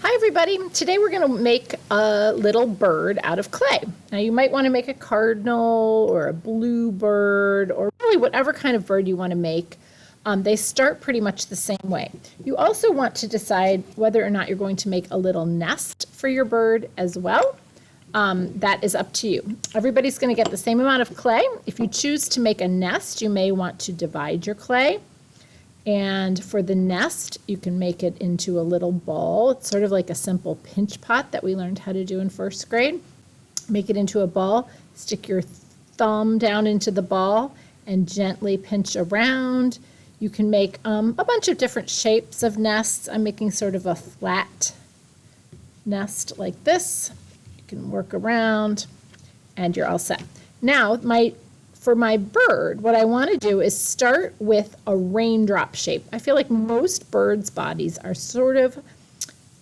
Hi everybody, today we're going to make a little bird out of clay. Now you might want to make a cardinal or a bluebird or really whatever kind of bird you want to make. They start pretty much the same way. You also want to decide whether or not you're going to make a little nest for your bird as well. That is up to you. Everybody's going to get the same amount of clay. If you choose to make a nest, you may want to divide your clay. And for the nest, you can make it into a little ball. It's sort of like a simple pinch pot that we learned how to do in first grade. Make it into a ball, stick your thumb down into the ball and gently pinch around. You can make a bunch of different shapes of nests. I'm making sort of a flat nest like this. You can work around and you're all set. Now, for my bird, what I want to do is start with a raindrop shape. I feel like most birds' bodies are sort of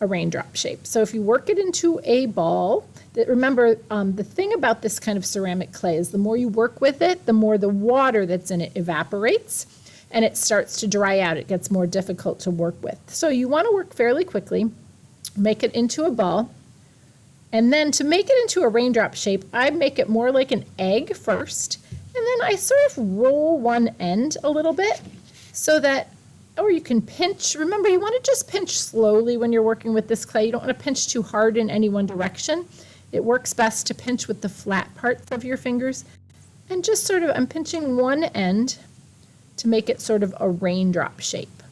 a raindrop shape. So if you work it into a ball, remember the thing about this kind of ceramic clay is the more you work with it, the more the water that's in it evaporates and it starts to dry out. It gets more difficult to work with. So you want to work fairly quickly, make it into a ball, and then to make it into a raindrop shape, I make it more like an egg first. And then I sort of roll one end a little bit so that, or you can pinch. Remember, you want to just pinch slowly when you're working with this clay. You don't want to pinch too hard in any one direction. It works best to pinch with the flat parts of your fingers. And just sort of, I'm pinching one end to make it sort of a raindrop shape.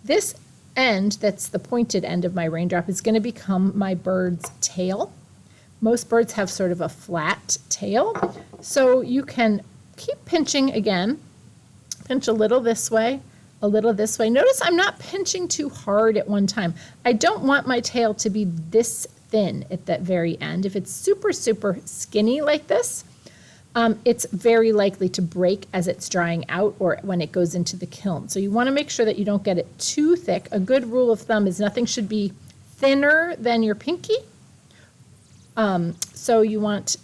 This end, that's the pointed end of my raindrop, is going to become my bird's tail. Most birds have sort of a flat tail, so you can keep pinching again. Pinch a little this way, a little this way. Notice I'm not pinching too hard at one time. I don't want my tail to be this thin at that very end. If it's super, super skinny like this, it's very likely to break as it's drying out or when it goes into the kiln. So you want to make sure that you don't get it too thick. A good rule of thumb is nothing should be thinner than your pinky. So you want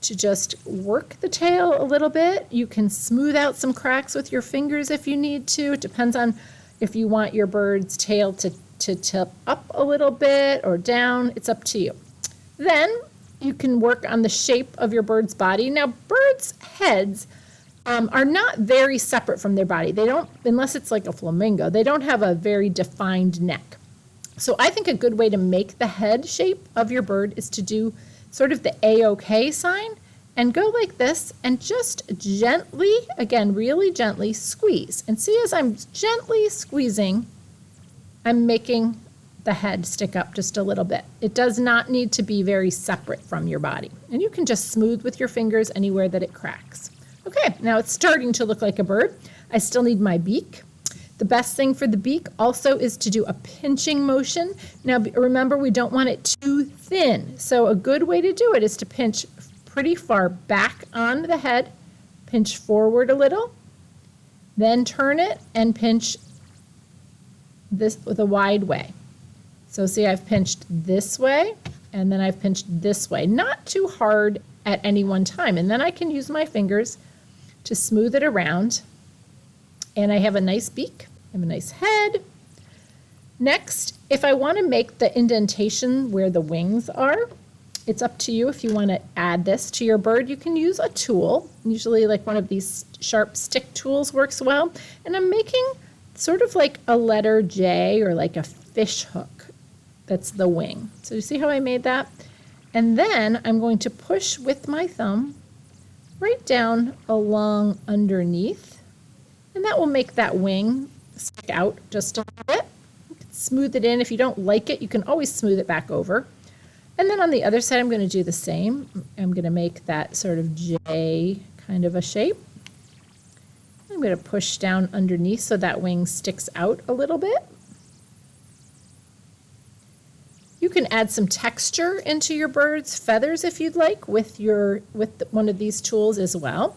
to just work the tail a little bit. You can smooth out some cracks with your fingers if you need to. It depends on if you want your bird's tail to tip up a little bit or down. It's up to you. Then you can work on the shape of your bird's body. Now, birds' heads are not very separate from their body. They don't, unless it's like a flamingo, they don't have a very defined neck. So I think a good way to make the head shape of your bird is to do sort of the A-OK sign and go like this and just gently, again, really gently squeeze. And see, as I'm gently squeezing, I'm making the head stick up just a little bit. It does not need to be very separate from your body. And you can just smooth with your fingers anywhere that it cracks. Okay, now it's starting to look like a bird. I still need my beak. The best thing for the beak also is to do a pinching motion. Now remember, we don't want it too thin. So a good way to do it is to pinch pretty far back on the head, pinch forward a little, then turn it and pinch this with a wide way. So see, I've pinched this way and then I've pinched this way, not too hard at any one time. And then I can use my fingers to smooth it around. And I have a nice beak, I have a nice head. Next, if I want to make the indentation where the wings are, it's up to you if you want to add this to your bird. You can use a tool, usually like one of these sharp stick tools works well. And I'm making sort of like a letter J or like a fish hook. That's the wing. So you see how I made that? And then I'm going to push with my thumb right down along underneath. And that will make that wing stick out just a little bit. You can smooth it in. If you don't like it, you can always smooth it back over. And then on the other side, I'm going to do the same. I'm going to make that sort of J kind of a shape. I'm going to push down underneath so that wing sticks out a little bit. You can add some texture into your bird's feathers if you'd like with one of these tools as well.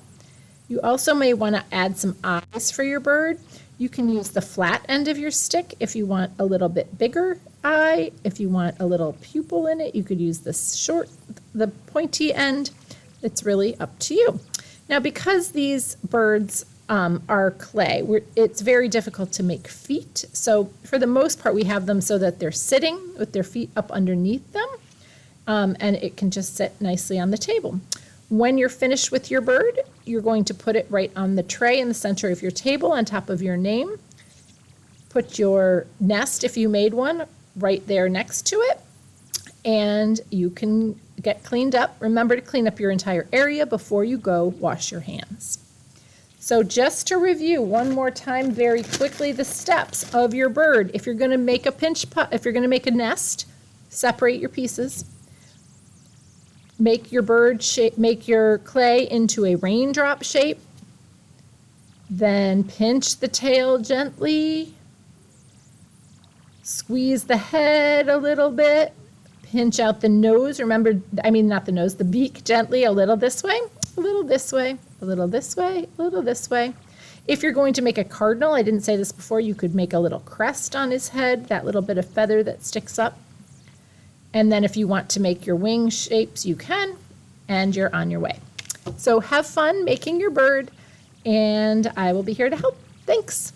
You also may want to add some eyes for your bird. You can use the flat end of your stick if you want a little bit bigger eye. If you want a little pupil in it, you could use the pointy end. It's really up to you. Now, because these birds our clay. It's very difficult to make feet. So for the most part, we have them so that they're sitting with their feet up underneath them. And it can just sit nicely on the table. When you're finished with your bird, you're going to put it right on the tray in the center of your table on top of your name. Put your nest, if you made one, right there next to it. And you can get cleaned up. Remember to clean up your entire area before you go wash your hands. So just to review one more time very quickly the steps of your bird. If you're going to make a if you're going to make a nest, separate your pieces. Make your bird shape, make your clay into a raindrop shape. Then pinch the tail gently. Squeeze the head a little bit. Pinch out the nose. Remember, not the nose, the beak gently, a little this way, a little this way, a little this way, a little this way. If you're going to make a cardinal, I didn't say this before, you could make a little crest on his head, that little bit of feather that sticks up. And then if you want to make your wing shapes, you can, and you're on your way. So have fun making your bird, and I will be here to help. Thanks.